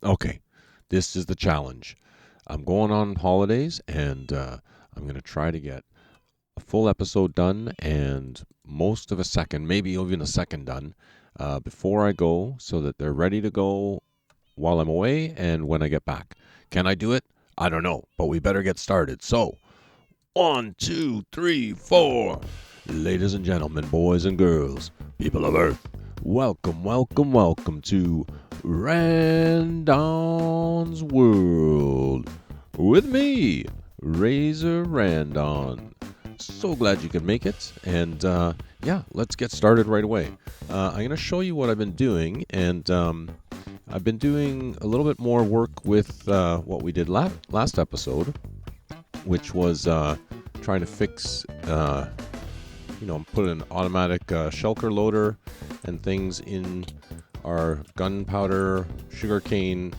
Okay, this is the challenge. I'm going on holidays and I'm going to try to get a full episode done and most of a second, maybe even a second done before I go so that they're ready to go while I'm away and when I get back. Can I do it? I don't know, but we better get started. So, one, two, three, four. Ladies and gentlemen, boys and girls, people of Earth, welcome, welcome, welcome to Randon's World with me, Razor Randon. So glad you could make it, and yeah, let's get started right away. I'm going to show you what I've been doing, and I've been doing a little bit more work with what we did last episode, which was trying to fix, put an automatic shulker loader and things in our gunpowder sugarcane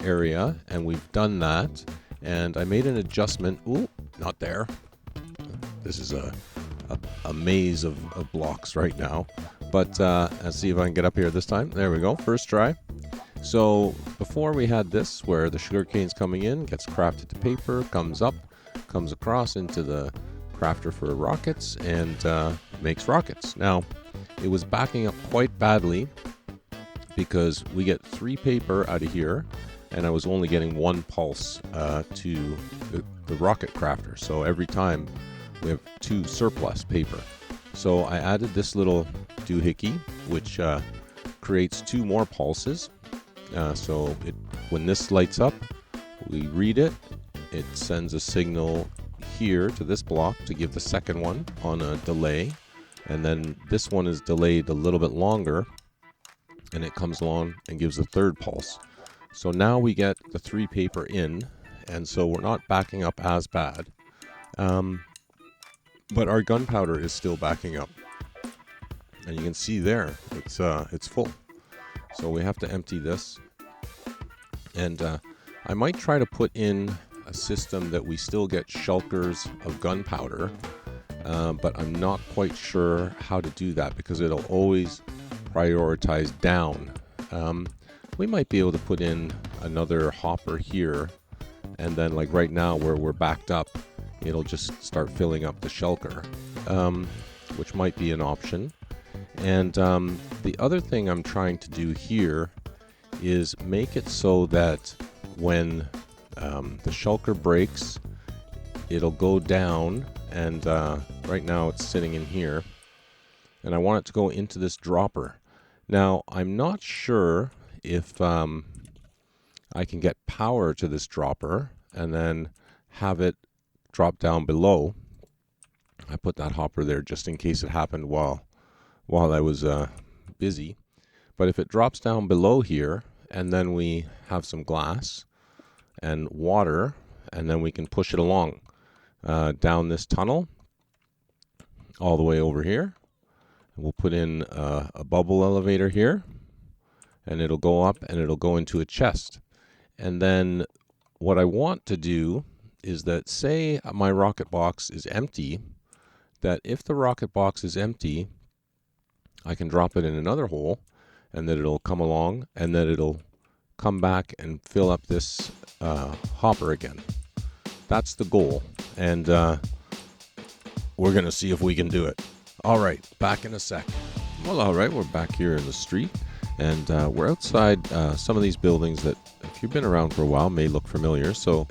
area, and we've done that. And I made an adjustment. Ooh, not there. This is a maze of blocks right now. But let's see if I can get up here this time. There we go. First try. So before we had this where the sugarcane's coming in, gets crafted to paper, comes up, comes across into the crafter for rockets, and makes rockets. Now, it was backing up quite badly because we get 3 paper out of here, and I was only getting 1 pulse to the rocket crafter. So every time we have 2 surplus paper. So I added this little doohickey, which creates 2 more pulses. So when this lights up, we read it. It sends a signal here to this block to give the second one on a delay. And then this one is delayed a little bit longer, and it comes along and gives the third pulse. So now we get the 3 paper in, and so we're not backing up as bad. But our gunpowder is still backing up. And you can see there, it's full. So we have to empty this. And I might try to put in a system that we still get shulkers of gunpowder, but I'm not quite sure how to do that because it'll always prioritize down. We might be able to put in another hopper here, and then like right now where we're backed up, it'll just start filling up the shulker, which might be an option. And the other thing I'm trying to do here is make it so that when the shulker breaks, it'll go down, and right now it's sitting in here, and I want it to go into this dropper. Now, I'm not sure if I can get power to this dropper and then have it drop down below. I put that hopper there just in case it happened while I was busy. But if it drops down below here, and then we have some glass and water, and then we can push it along down this tunnel all the way over here. And we'll put in a bubble elevator here, and it'll go up and it'll go into a chest. And then what I want to do is that, say my rocket box is empty, that if the rocket box is empty, I can drop it in another hole, and that it'll come along, and that it'll come back and fill up this hopper again. That's the goal, and we're going to see if we can do it. All right, back in a sec. Well, all right, we're back here in the street, and we're outside some of these buildings that, if you've been around for a while, may look familiar. So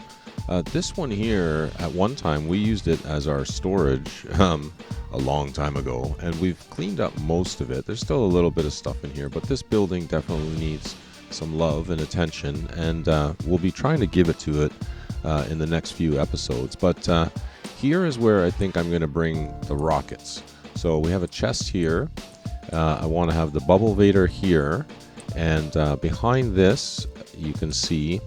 this one here, at one time, we used it as our storage a long time ago, and we've cleaned up most of it. There's still a little bit of stuff in here, but this building definitely needs some love and attention, and we'll be trying to give it to it in the next few episodes. But here is where I think I'm going to bring the rockets. So we have a chest here. I want to have the bubble vader here, and behind this you can see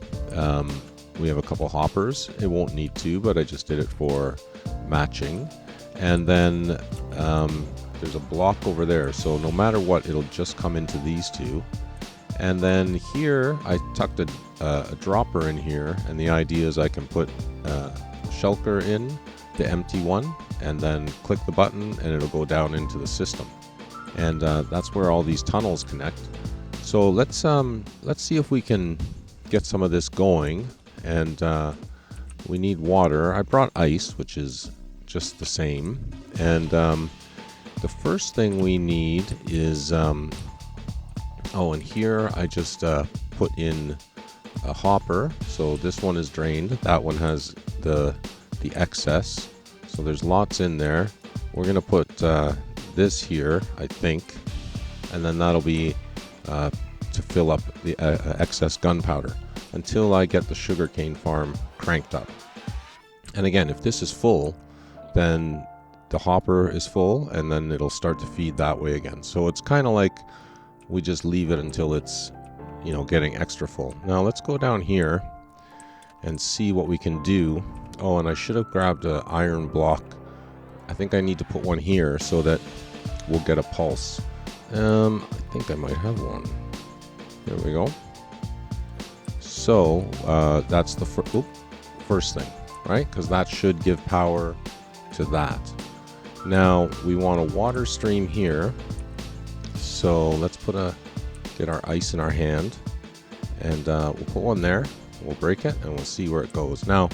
we have a couple hoppers. It won't need to, but I just did it for matching. And then there's a block over there, so no matter what, it'll just come into these 2. And then here I tucked a dropper in here, and the idea is I can put shulker in, the empty one, and then click the button and it'll go down into the system. And that's where all these tunnels connect. So let's see if we can get some of this going, and we need water. I brought ice, which is just the same, and the first thing we need is oh, and here I just put in a hopper. So this one is drained, that one has the excess, so there's lots in there. We're gonna put this here, I think, and then that'll be to fill up the excess gunpowder until I get the sugarcane farm cranked up. And again, if this is full, then the hopper is full, and then it'll start to feed that way again. So it's kind of like we just leave it until it's, you know, getting extra full. Now let's go down here and see what we can do. Oh, and I should have grabbed an iron block. I think I need to put one here so that we'll get a pulse. I think I might have one. There we go. So that's the first thing, right? Because that should give power to that. Now we want a water stream here. So let's get our ice in our hand, and we'll put one there. We'll break it and we'll see where it goes. Now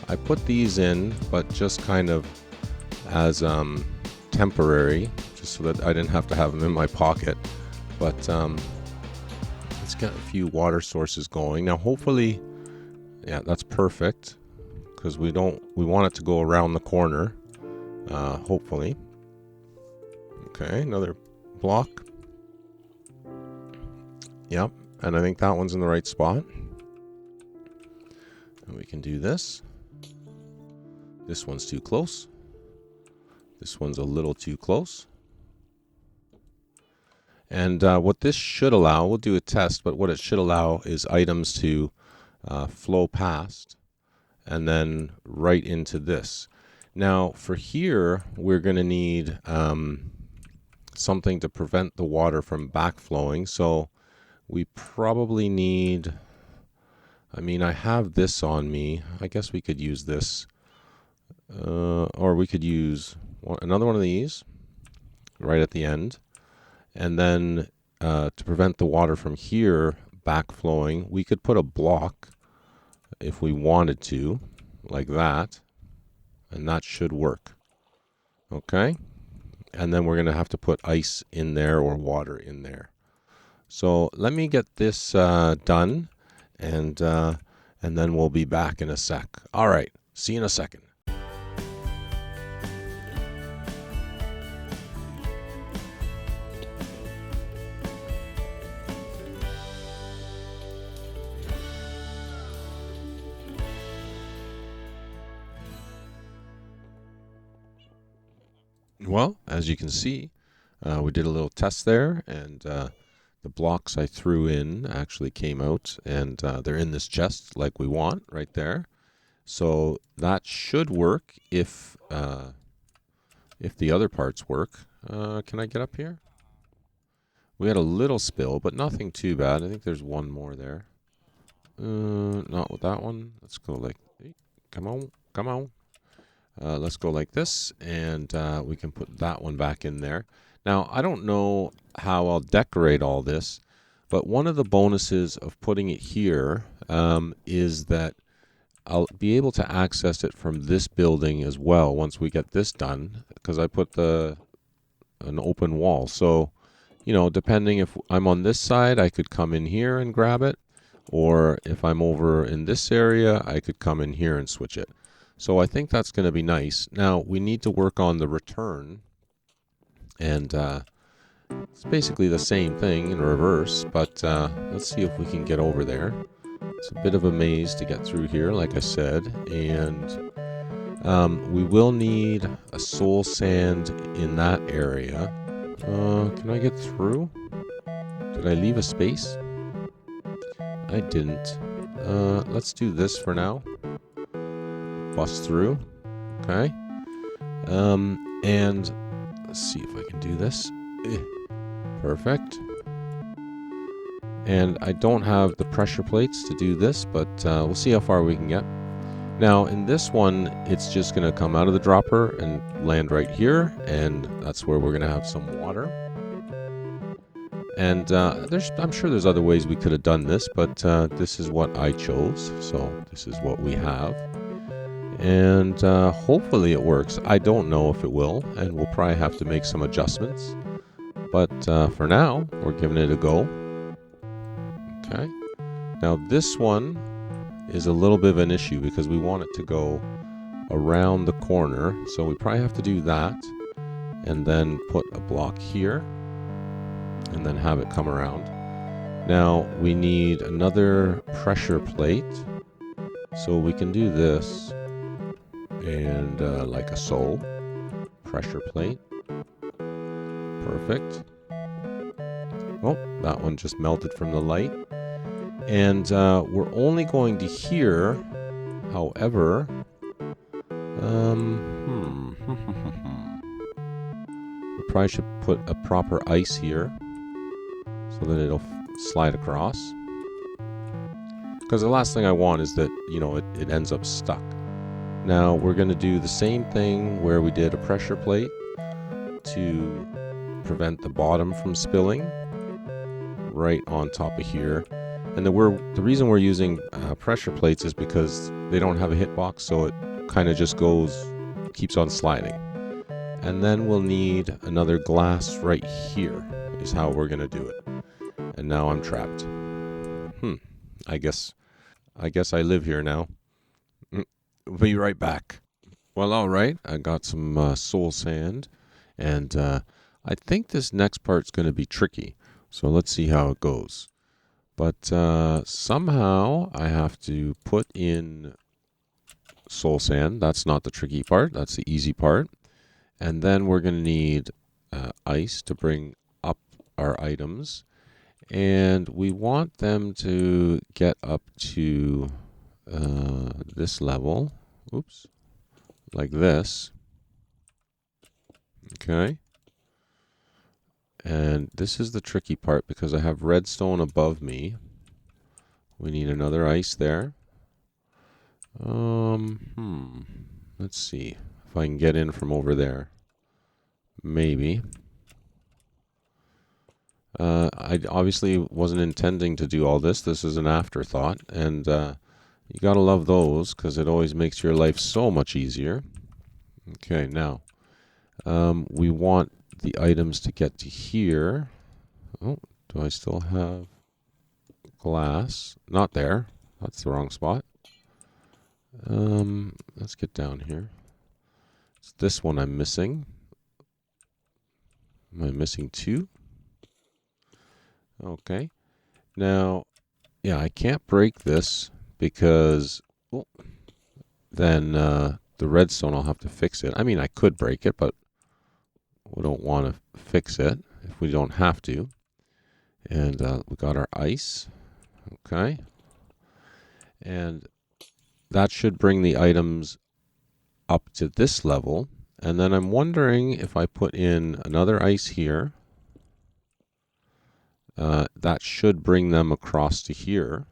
I put these in, but just kind of as temporary, just so that I didn't have to have them in my pocket. But let's get a few water sources going. Now hopefully, yeah, that's perfect, because we want it to go around the corner, hopefully. Okay, another block. Yep, and I think that one's in the right spot. And we can do this. This one's too close. This one's a little too close. And what this should allow, we'll do a test, but what it should allow is items to flow past and then right into this. Now for here, we're going to need something to prevent the water from backflowing. So we probably need, I mean, I have this on me. I guess we could use this. Or we could use another one of these right at the end. And then to prevent the water from here backflowing, we could put a block if we wanted to, like that. And that should work. Okay? And then we're going to have to put ice in there or water in there. So let me get this done, and then we'll be back in a sec. All right, see you in a second. Well, as you can see, we did a little test there, and the blocks I threw in actually came out, and they're in this chest like we want right there. So that should work if the other parts work. Can I get up here? We had a little spill, but nothing too bad. I think there's one more there. Not with that one. Let's go like, hey, come on, come on. Let's go like this, and we can put that one back in there. Now, I don't know how I'll decorate all this, but one of the bonuses of putting it here is that I'll be able to access it from this building as well once we get this done, because I put an open wall. So, you know, depending if I'm on this side, I could come in here and grab it, or if I'm over in this area, I could come in here and switch it. So I think that's going to be nice. Now, we need to work on the return, and it's basically the same thing in reverse, but let's see if we can get over there. It's a bit of a maze to get through here, like I said, and we will need a soul sand in that area. Can I get through? Did I leave a space? I didn't. Let's do this for now. Bust through. Okay. And let's see if I can do this. Perfect. And I don't have the pressure plates to do this, but we'll see how far we can get. Now, in this one, it's just going to come out of the dropper and land right here, and that's where we're going to have some water. And I'm sure there's other ways we could have done this, but this is what I chose. So this is what we have. And hopefully it works. I don't know if it will, and we'll probably have to make some adjustments. But for now, we're giving it a go. Okay. Now this one is a little bit of an issue because we want it to go around the corner. So we probably have to do that and then put a block here and then have it come around. Now we need another pressure plate. So we can do this and like a so. Pressure plate. Perfect. Oh, that one just melted from the light. And we're only going to hear, however, we probably should put a proper ice here so that it'll slide across. Because the last thing I want is that, it ends up stuck. Now we're going to do the same thing where we did a pressure plate to prevent the bottom from spilling right on top of here. And the reason we're using pressure plates is because they don't have a hitbox, so it kind of just keeps on sliding. And then we'll need another glass right here is how we're going to do it. And now I'm trapped. I guess I live here now. We'll be right back. Well, all right. I got some soul sand, and I think this next part's going to be tricky. So let's see how it goes. But somehow I have to put in soul sand. That's not the tricky part. That's the easy part. And then we're going to need ice to bring up our items. And we want them to get up to this level. Oops. Like this. Okay. And this is the tricky part because I have redstone above me. We need another ice there. Let's see if I can get in from over there. Maybe. I obviously wasn't intending to do all this. This is an afterthought, and you gotta love those because it always makes your life so much easier. Okay, now we want the items to get to here. Oh, do I still have glass? Not there. That's the wrong spot. Let's get down here. It's this one I'm missing. Am I missing two? Okay. Now, yeah, I can't break this because then the redstone, I'll have to fix it. I mean, I could break it, but we don't want to fix it if we don't have to. And we got our ice. Okay. And that should bring the items up to this level. And then I'm wondering if I put in another ice here. That should bring them across to here.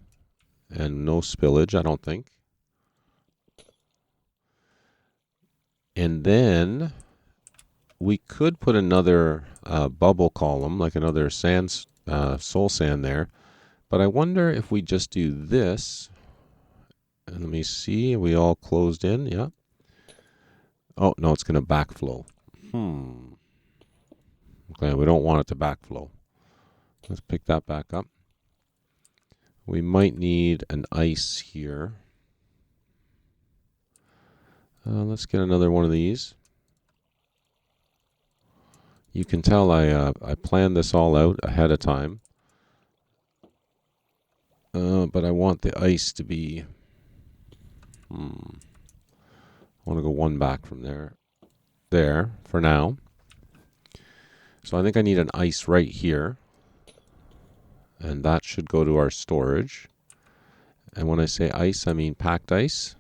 And no spillage, I don't think. And then we could put another bubble column, like another sand, soul sand there. But I wonder if we just do this. And let me see, are we all closed in? Yeah. Oh, no, it's going to backflow. Okay, we don't want it to backflow. Let's pick that back up. We might need an ice here. Let's get another one of these. You can tell I planned this all out ahead of time. But I want the ice to be... I want to go one back from there. There, for now. So I think I need an ice right here. And that should go to our storage. And when I say ice, I mean packed ice.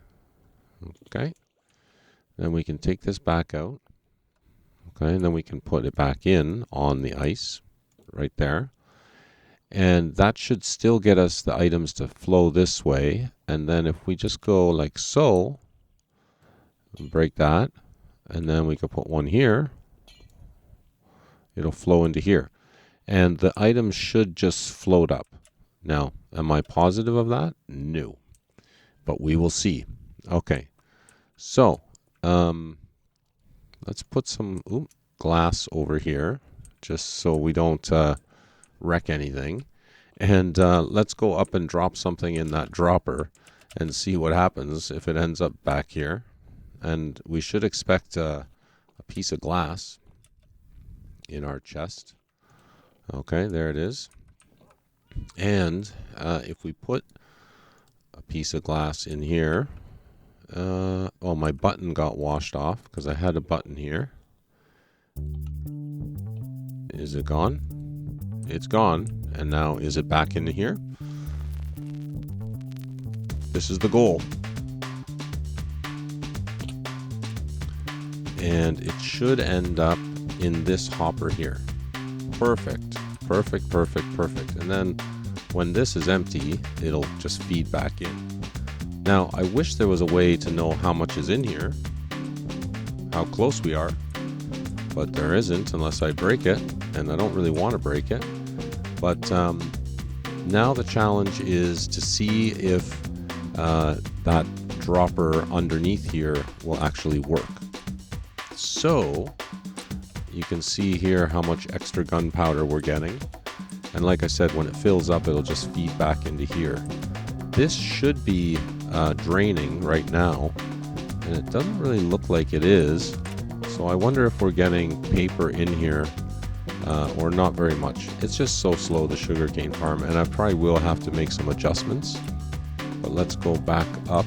Okay. Then we can take this back out. Okay, and then we can put it back in on the ice right there. And that should still get us the items to flow this way. And then if we just go like so, break that, and then we could put one here, it'll flow into here. and the items should just float up. Now, am I positive of that? No, but we will see. Okay, so let's put some glass over here, just so we don't wreck anything. And let's go up and drop something in that dropper and see what happens if it ends up back here. And we should expect a piece of glass in our chest. Okay, there it is. And if we put a piece of glass in here, oh, my button got washed off because I had a button here. Is it gone? It's gone. And now is it back into here? This is the goal. And it should end up in this hopper here. Perfect. Perfect, perfect, perfect. And then when this is empty, it'll just feed back in. Now, I wish there was a way to know how much is in here, how close we are, but there isn't unless I break it, and I don't really want to break it. But now the challenge is to see if that dropper underneath here will actually work. So you can see here how much extra gunpowder we're getting. And like I said, when it fills up, it'll just feed back into here. This should be draining right now, and it doesn't really look like it is. So I wonder if we're getting paper in here or not very much. It's just so slow, the sugarcane farm, and I probably will have to make some adjustments. But let's go back up,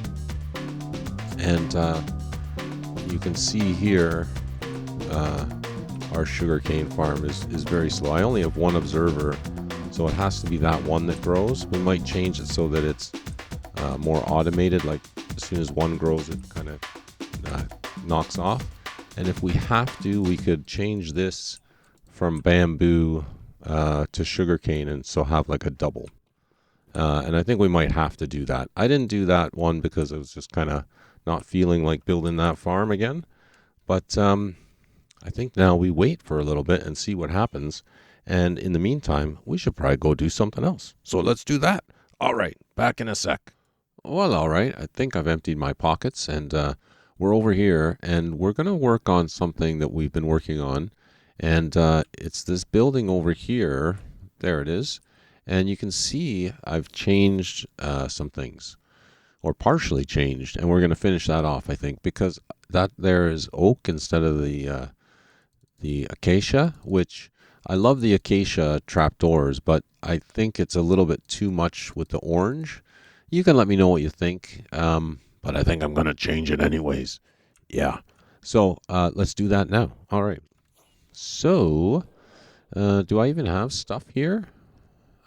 and you can see here our sugarcane farm is very slow. I only have one observer, so it has to be that one that grows. We might change it so that it's more automated, like as soon as one grows it kind of knocks off. And if we have to, we could change this from bamboo to sugarcane, and so have like a double. And I think we might have to do that. I didn't do that one because I was just kind of not feeling like building that farm again. But I think now we wait for a little bit and see what happens. And in the meantime, we should probably go do something else. So let's do that. All right, back in a sec. Well, all right, I think I've emptied my pockets, and we're over here, and we're going to work on something that we've been working on. And it's this building over here. There it is. And you can see I've changed some things, or partially changed, and we're going to finish that off, I think, because that there is oak instead of the acacia, which I love the acacia trapdoors, but I think it's a little bit too much with the orange. You can let me know what you think, but I think I'm going to change it anyways. Yeah. So let's do that now. All right. So do I even have stuff here?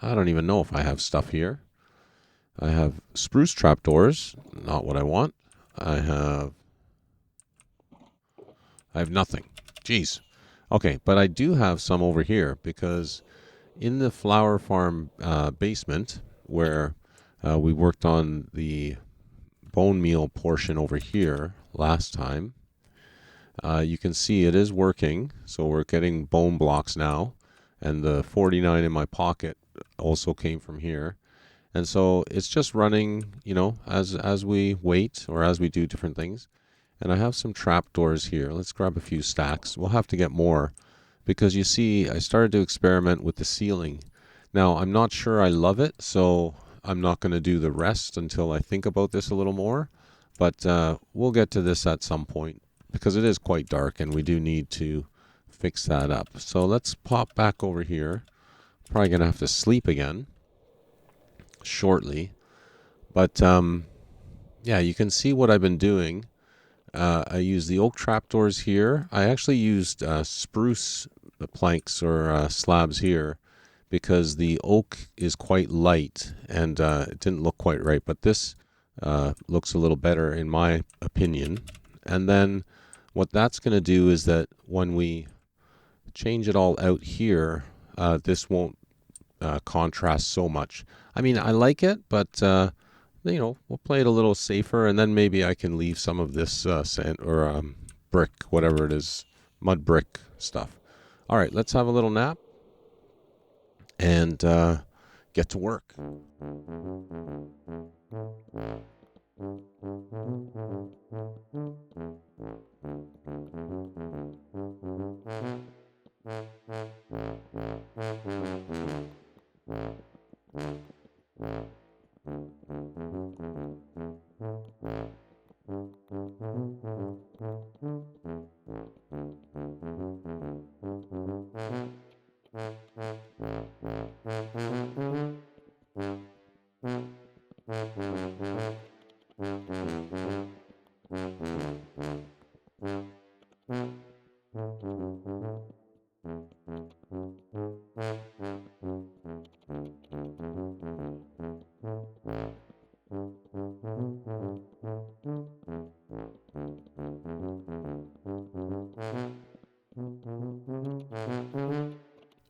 I don't even know if I have stuff here. I have spruce trapdoors, not what I want. I have nothing. Jeez. Okay, but I do have some over here, because in the flower farm basement where we worked on the bone meal portion over here last time, you can see it is working. So we're getting bone blocks now, and the 49 in my pocket also came from here. And so it's just running, you know, as we wait or as we do different things. And I have some trapdoors here. Let's grab a few stacks. We'll have to get more, because you see I started to experiment with the ceiling. Now, I'm not sure I love it, so I'm not going to do the rest until I think about this a little more. But we'll get to this at some point, because it is quite dark and we do need to fix that up. So let's pop back over here. Probably going to have to sleep again shortly. But yeah, you can see what I've been doing. I used the oak trapdoors here. I actually used spruce planks or slabs here, because the oak is quite light and it didn't look quite right. But this looks a little better in my opinion. And then what that's going to do is that when we change it all out here, this won't contrast so much. I mean, I like it, but you know, we'll play it a little safer, and then maybe I can leave some of this sand or brick, whatever it is, mud brick stuff. All right, let's have a little nap. and get to work.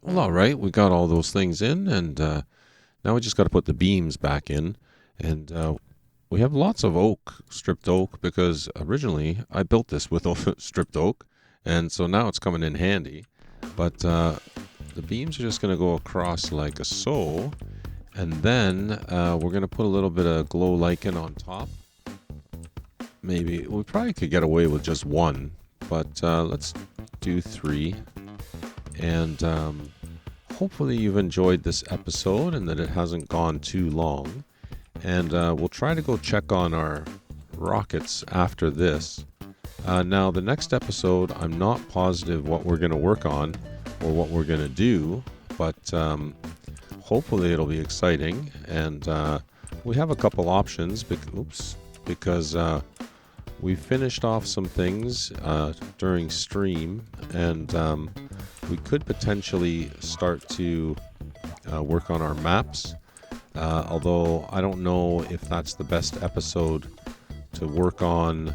Well, all right, we got all those things in, and now we just got to put the beams back in. And we have lots of oak, stripped oak, because originally I built this with stripped oak, and so now it's coming in handy. But the beams are just going to go across like so, and then we're going to put a little bit of glow lichen on top. Maybe we probably could get away with just one, but let's do 3. And hopefully you've enjoyed this episode and that it hasn't gone too long. And we'll try to go check on our rockets after this. Now, the next episode, I'm not positive what we're going to work on or what we're going to do, but hopefully it'll be exciting. And we have a couple options because we finished off some things during stream, and we could potentially start to work on our maps. Although I don't know if that's the best episode to work on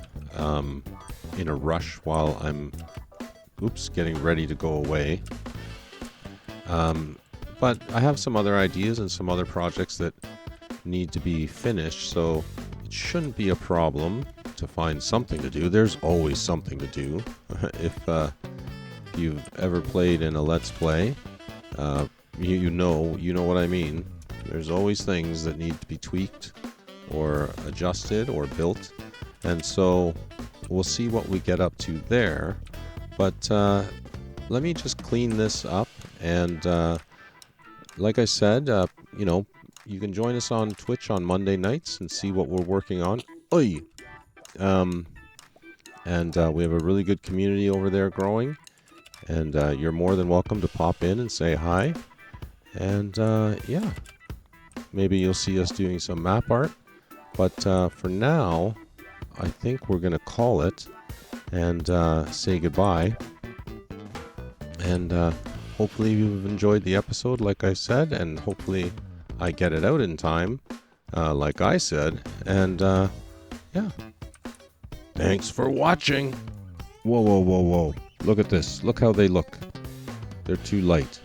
in a rush while I'm getting ready to go away. But I have some other ideas and some other projects that need to be finished, so it shouldn't be a problem to find something to do. There's always something to do. If you've ever played in a Let's Play, you know what I mean. There's always things that need to be tweaked or adjusted or built, and so we'll see what we get up to there. But let me just clean this up, and like I said, you can join us on Twitch on Monday nights and see what we're working on. Oi! And we have a really good community over there growing, and you're more than welcome to pop in and say hi. And yeah, maybe you'll see us doing some map art. But for now, I think we're going to call it and say goodbye. And hopefully you've enjoyed the episode, like I said, and hopefully I get it out in time, like I said. And yeah. Thanks for watching. Whoa. Look at this. Look how they look. They're too light.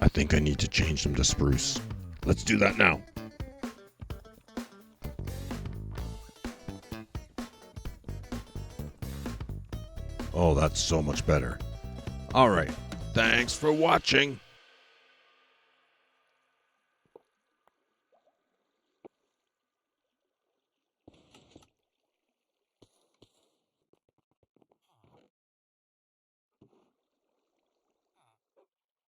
I think I need to change them to spruce. Let's do that now. Oh, that's so much better. All right. Thanks for watching.